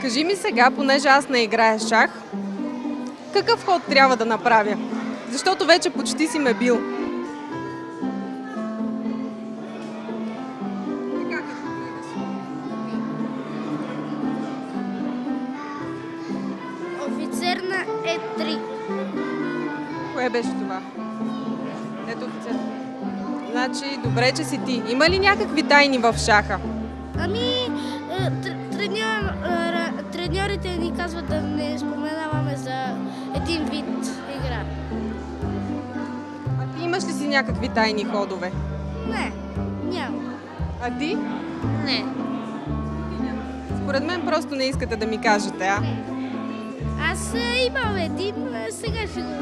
Кажи ми сега, понеже аз не играя шах, какъв ход трябва да направя? Защото вече почти си ме бил. Офицер на Е3. Кое беше това? Ето офицер. Значи, добре, че си ти. Има ли някакви тайни в шаха? Треньорите ни казват да не споменаваме за един вид игра. А ти имаш ли си някакви тайни ходове? Не, няма. А ти? Не. Според мен просто не искате да ми кажете, а? Аз имам един, сега ще го